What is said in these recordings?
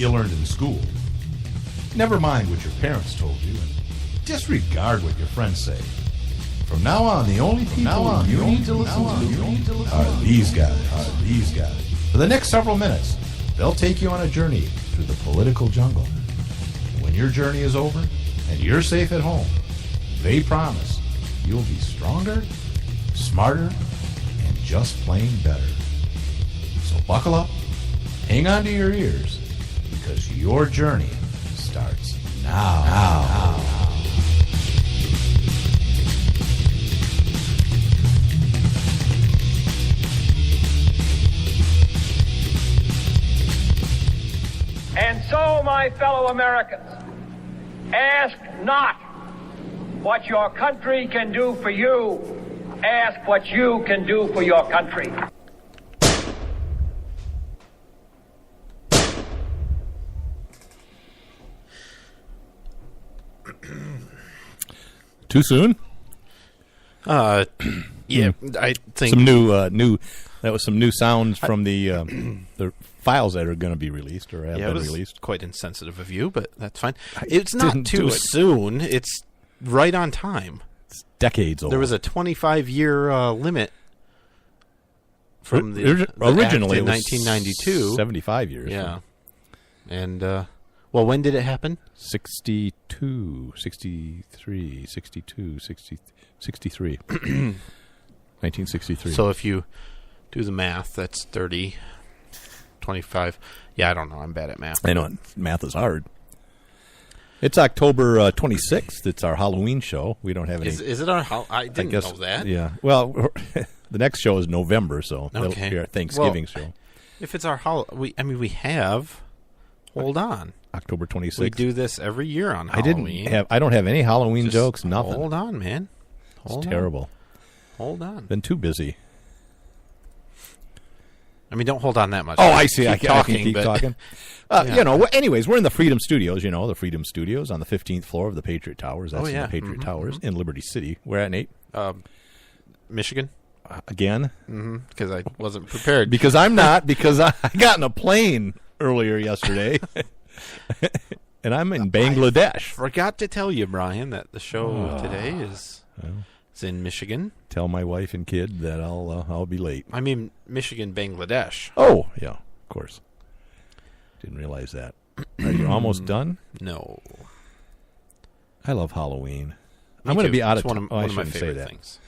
you learned in school. Never mind what your parents told you, and disregard what your friends say. From now on, the only people you need to listen to are these guys. For the next several minutes, they'll take you on a journey through the political jungle. When your journey is over and you're safe at home, they promise you'll be stronger, smarter, and just plain better. So buckle up, hang on to your ears, because your journey starts now. And so, my fellow Americans, ask not what your country can do for you. Ask what you can do for your country. Too soon? Yeah, I think Some new. That was some new sounds from the files that are going to be released or have been released. Quite insensitive of you, but that's fine. It's not too soon. It's right on time. It's decades old. There was a 25-year limit from the originally in 1992. 75 years. Yeah. And, well, when did it happen? 62, 63, 62, 60, 63. 1963. So if you do the math, that's 30, 25. Yeah, I don't know. I'm bad at math. I know. Math is hard. It's October 26th. It's our Halloween show. We don't have any. Is it our I didn't know that. Yeah. Well, the next show is November, so that'll Okay. be our Thanksgiving Well, show. If it's our we have. Hold on. October 26th. We do this every year on Halloween. I don't have any Halloween Just jokes, nothing. Hold on, man. It's terrible. Hold on. Been too busy. I mean, don't hold on that much. Oh, I see. I Keep can keep talking. Yeah. Anyways, we're in the Freedom Studios, the Freedom Studios on the 15th floor of the Patriot Towers. That's in the Patriot Towers in Liberty City. Where at, Nate? Michigan. Again? Because I wasn't prepared. Because I'm not, because I got in a plane earlier yesterday. And I'm in Bangladesh. Forgot to tell you, Brian, that the show today is in Michigan. Tell my wife and kid that I'll be late. I mean, Michigan, Bangladesh. Oh, yeah, of course. Didn't realize that. Are you almost done? No. I love Halloween. Me I'm going to too. be out It's of one I of my shouldn't say favorite that. things.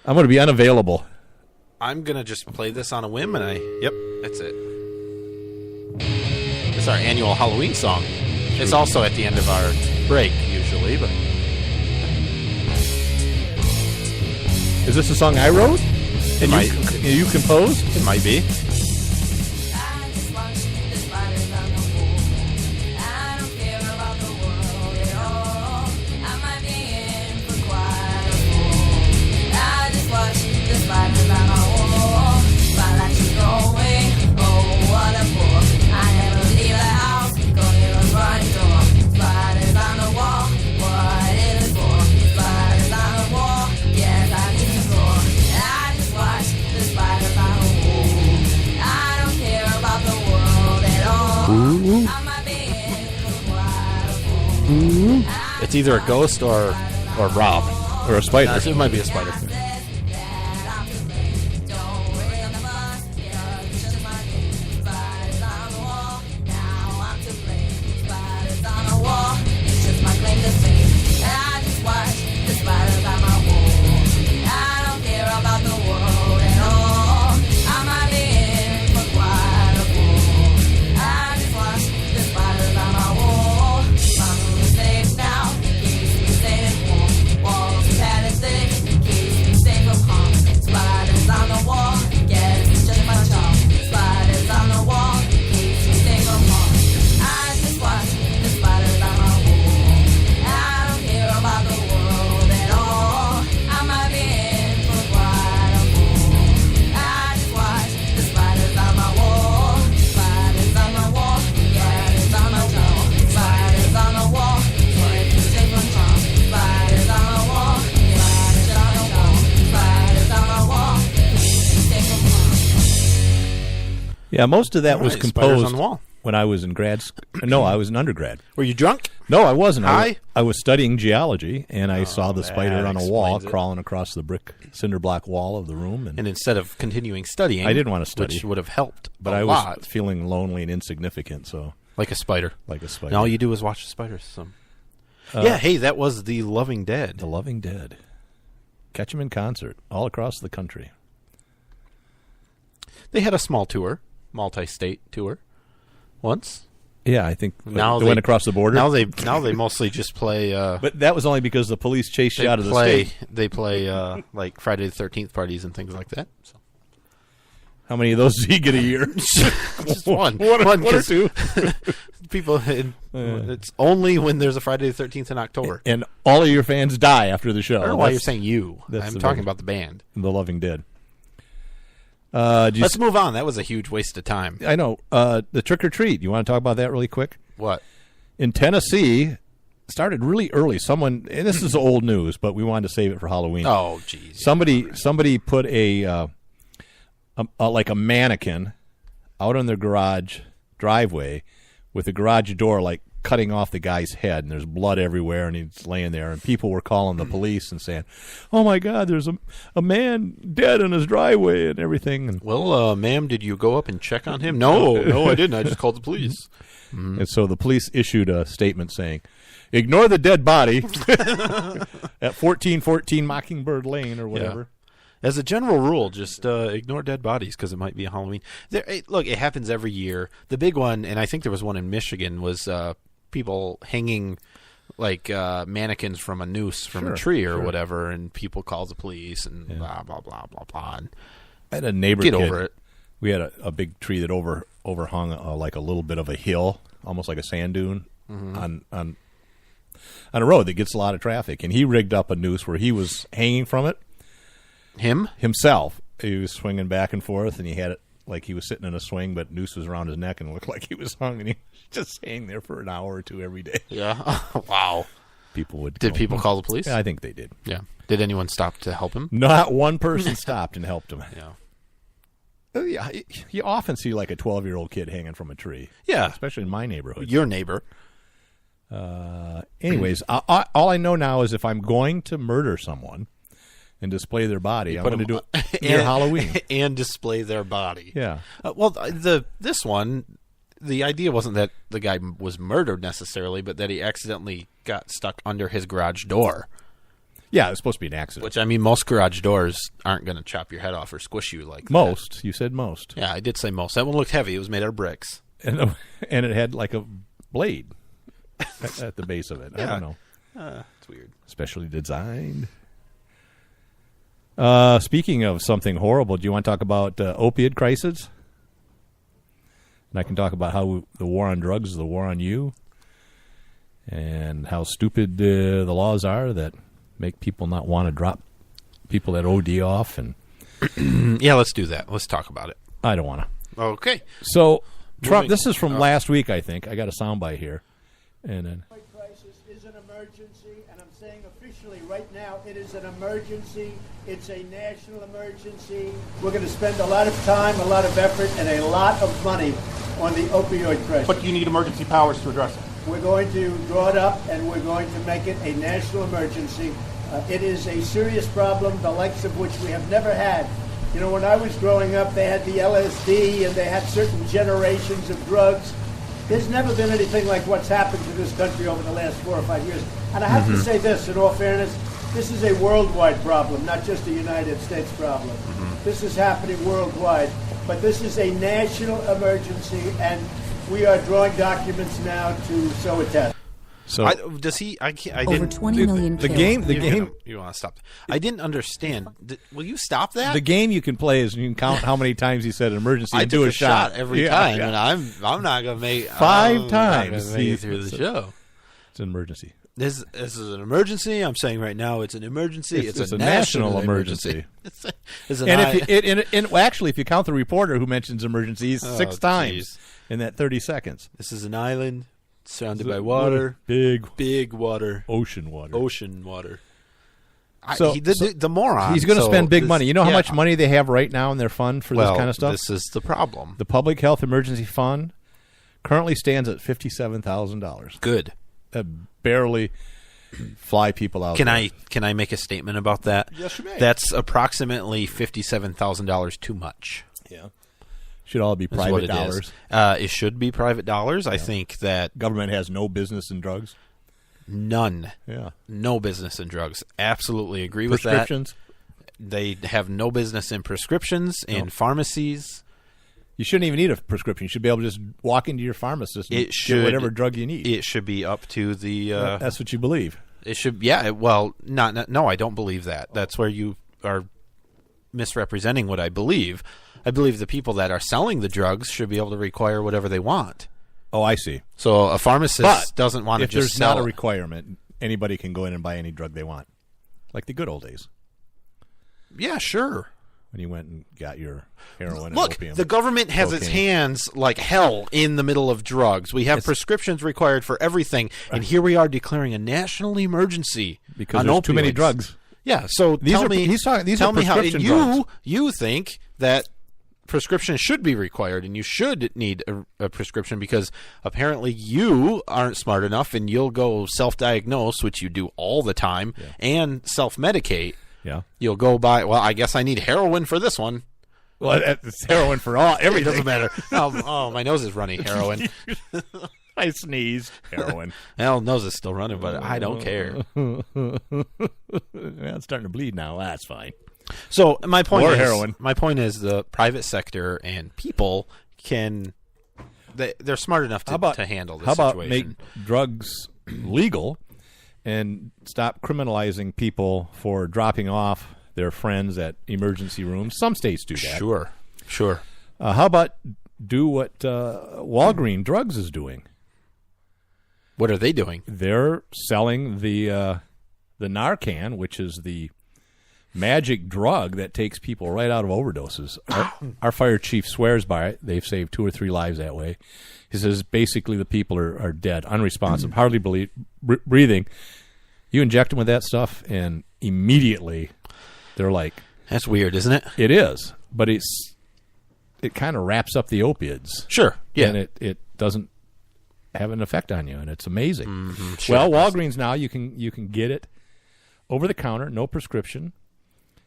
I'm going to be unavailable. I'm going to just play this on a whim, and yep, that's it. It's our annual Halloween song. It's also at the end of our break, usually, but... Is this a song I wrote? And you composed? It might be. It's either a ghost or Rob. Or a spider. It might be a spider. Yeah, most of that was composed. On the wall. when I was in grad school. No, I was an undergrad. Were you drunk? No, I wasn't. High? I was studying geology, and I saw the spider on a wall explains it. crawling across the brick cinder block wall of the room. And instead of continuing studying, I didn't want to study, which would have helped but a I lot. was feeling lonely and insignificant, so Like a spider. like a spider. And all you do is watch the spiders. So. Yeah, hey, that was The Loving Dead. The Loving Dead. Catch them in concert all across the country. They had a small tour, multi-state tour, once. Yeah, I think Now they went across the border. Now they mostly just play. But that was only because the police chased you out of the state. They play like Friday the 13th parties and things like that. So. How many of those do you get a year? Just one. One or two. People, it's only when there's a Friday the 13th in October. And all of your fans die after the show. I don't know why you're saying you. I'm talking about the band. The Loving Dead. Let's move on. That was a huge waste of time. I know. The trick or treat. You want to talk about that really quick? What? In Tennessee, started really early. Someone, and this is old news, but we wanted to save it for Halloween. Oh, jeez. Somebody put a mannequin out on their garage driveway with the garage door like cutting off the guy's head, and there's blood everywhere, and he's laying there, and people were calling the police and saying, "Oh my God, there's a man dead in his driveway," and everything. And, well, ma'am, did you go up and check on him? No, I didn't. I just called the police. And so the police issued a statement saying, "Ignore the dead body at 1414 Mockingbird Lane," or whatever. Yeah. As a general rule, just ignore dead bodies because it might be Halloween. Look, it happens every year. The big one, and I think there was one in Michigan, was people hanging like mannequins from a noose from a tree or whatever, and people call the police and blah, blah, blah, blah, blah. And I had a neighbor get kid. over it. We had a big tree that overhung like a little bit of a hill, almost like a sand dune, on a road that gets a lot of traffic. And he rigged up a noose where he was hanging from it. Himself. He was swinging back and forth, and he had it like he was sitting in a swing, but noose was around his neck and looked like he was hung, and he was just hanging there for an hour or two every day. Yeah. Wow. Did people call the police? Yeah, I think they did. Yeah. Did anyone stop to help him? Not one person stopped and helped him. Yeah. Yeah, you often see like a 12-year-old kid hanging from a tree. Yeah. Especially in my neighborhood. Your neighbor. Anyways, all I know now is if I'm going to murder someone and display their body, I'm going to do it near Halloween. And display their body. Yeah. This one, the idea wasn't that the guy was murdered necessarily, but that he accidentally got stuck under his garage door. Yeah, it's supposed to be an accident. Which, I mean, most garage doors aren't going to chop your head off or squish you like most. that. You said most. Yeah, I did say most. That one looked heavy. It was made out of bricks. And it had like a blade at the base of it. Yeah. I don't know. It's weird. Specially designed. Speaking of something horrible, do you want to talk about opioid crisis? And I can talk about how the war on drugs is the war on you, and how stupid the laws are that make people not want to drop people that OD off. And yeah, let's do that. Let's talk about it. I don't want to. Okay. So Trump. This is from last week, I think. I got a soundbite here, and then. Crisis is an emergency, and I'm saying officially right now it is an emergency. It's a national emergency. We're going to spend a lot of time, a lot of effort, and a lot of money on the opioid crisis. But you need emergency powers to address it. We're going to draw it up, and we're going to make it a national emergency. It is a serious problem, the likes of which we have never had. You know, when I was growing up, they had the LSD, and they had certain generations of drugs. There's never been anything like what's happened to this country over the last 4 or 5 years. And I have to say this, in all fairness, this is a worldwide problem, not just a United States problem. This is happening worldwide. But this is a national emergency, and we are drawing documents now to so attest. So does he? I Over didn't. 20 million the killed. game. You want to stop? I didn't understand. Will you stop that? The game you can play is you can count how many times he said emergency I and took do a a shot every Yeah, time, yeah. and I'm not gonna make Five I'm times Not gonna make it through the It's show. It's an emergency. This is an emergency. I'm saying right now, it's an emergency. It's a national emergency. It's an And actually, if you count the reporter who mentions emergencies 6 times geez. in that 30 seconds, This is an island surrounded by water, big water, ocean water. ocean water. So- The moron. He's going to so spend big this- money. You know how yeah. much money they have right now in their fund for well, this kind of stuff? This is the problem. The Public Health Emergency Fund currently stands at $57,000. Good. That barely fly people out. Can there. I make a statement about that? Yes, you may. That's approximately $57,000 too much. Yeah. Should all be That's private what it dollars. is. It should be private dollars. I think that Government has no business in drugs. none, Yeah. no business in drugs. Absolutely agree with that. Prescriptions. They have no business in prescriptions, in pharmacies. You shouldn't even need a prescription. You should be able to just walk into your pharmacist and get whatever drug you need. It should be up to the. That's what you believe. It should. Yeah. Well, no, I don't believe that. That's where you are misrepresenting what I believe. I believe the people that are selling the drugs should be able to require whatever they want. Oh, I see. So a pharmacist doesn't want to If just there's sell not a it. requirement, anybody can go in and buy any drug they want, like the good old days Yeah, sure. when you went and got your heroin and Look, opium. the government has its cocaine. hands like hell in the middle of drugs. We have prescriptions required for everything, and here we are declaring a national emergency because on there's too many opioids. drugs. Yeah, so These tell are- me, he's talking- these tell are me how and prescription you think that prescription should be required, and you should need a prescription because apparently you aren't smart enough, and you'll go self-diagnose, which you do all the time, and self-medicate. Yeah. You'll go buy. Well, I guess I need heroin for this one. Well, it's heroin for all It everything. doesn't matter. Oh, my nose is running. Heroin. I sneezed. Heroin. Hell, nose is still running, but I don't care. It's starting to bleed now. That's fine. So my point More is, heroin. my point is, the private sector and people can they're smart enough to handle this how about situation. make drugs legal and stop criminalizing people for dropping off their friends at emergency rooms? Some states do that. Sure. How about do what Walgreen Drugs is doing? What are they doing? They're selling the Narcan, which is the magic drug that takes people right out of overdoses. Our fire chief swears by it. They've saved 2 or 3 lives that way. He says basically the people are dead, unresponsive, hardly breathing. You inject them with that stuff, and immediately they're like, That's weird, isn't it? it is, but it kind of wraps up the opiates. Sure. Yeah. And it doesn't have an effect on you, and it's amazing. Sure. Well, Walgreens now you can get it over the counter, no prescription.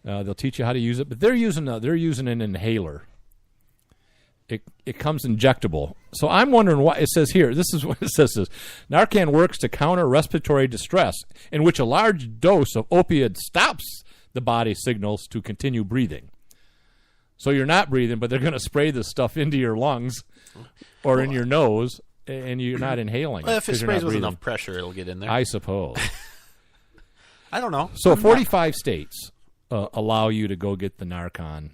They'll teach you how to use it, but they're using an inhaler. It comes injectable. So I'm wondering why it says here. This is what it says: Narcan works to counter respiratory distress, in which a large dose of opioid stops the body signals to continue breathing. So you're not breathing, but they're going to spray this stuff into your lungs or in your nose, and you're not inhaling. Well, if it 'cause you're not sprays with breathing. enough pressure, it'll get in there. I suppose. I don't know. So 45 states allow you to go get the Narcan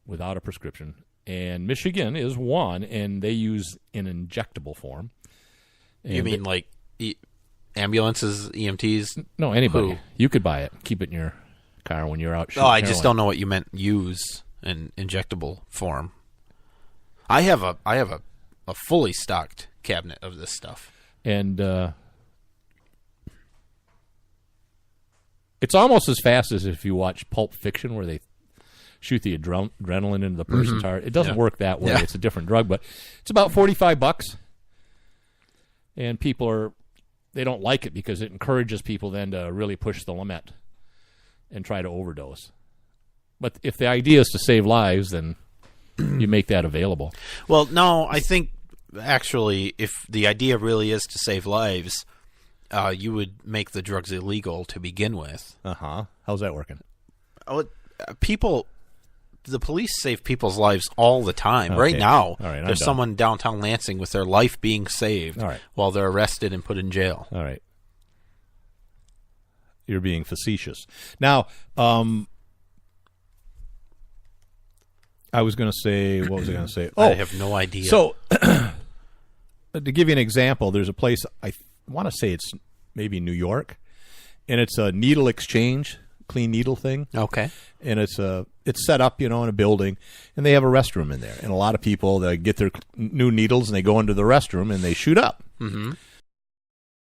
without a prescription, and Michigan is one, and they use an injectable form. You mean like ambulances, EMTs? No, anybody. Who? You could buy it, keep it in your car when you're out shooting Oh, I just heroin. don't know what you meant. Use an injectable form. I have a fully stocked cabinet of this stuff. And it's almost as fast as if you watch Pulp Fiction, where they shoot the adrenaline into the person's heart. It doesn't work that way. Yeah. It's a different drug, but it's about $45. And people they don't like it because it encourages people then to really push the limit and try to overdose. But if the idea is to save lives, then you make that available. Well, no, I think actually if the idea really is to save lives, you would make the drugs illegal to begin with. Uh-huh. How's that working? The police save people's lives all the time. Okay. Right now, All right, I'm there's done. someone downtown Lansing with their life being saved All right. while they're arrested and put in jail. All right. You're being facetious. Now, I was going to say, what was I going to say? I have no idea. So, to give you an example, there's a place, I want to say it's maybe New York, and it's a needle exchange, clean needle thing. Okay. And it's set up, in a building, and they have a restroom in there. And a lot of people, they get their new needles, and they go into the restroom, and they shoot up. Mm-hmm.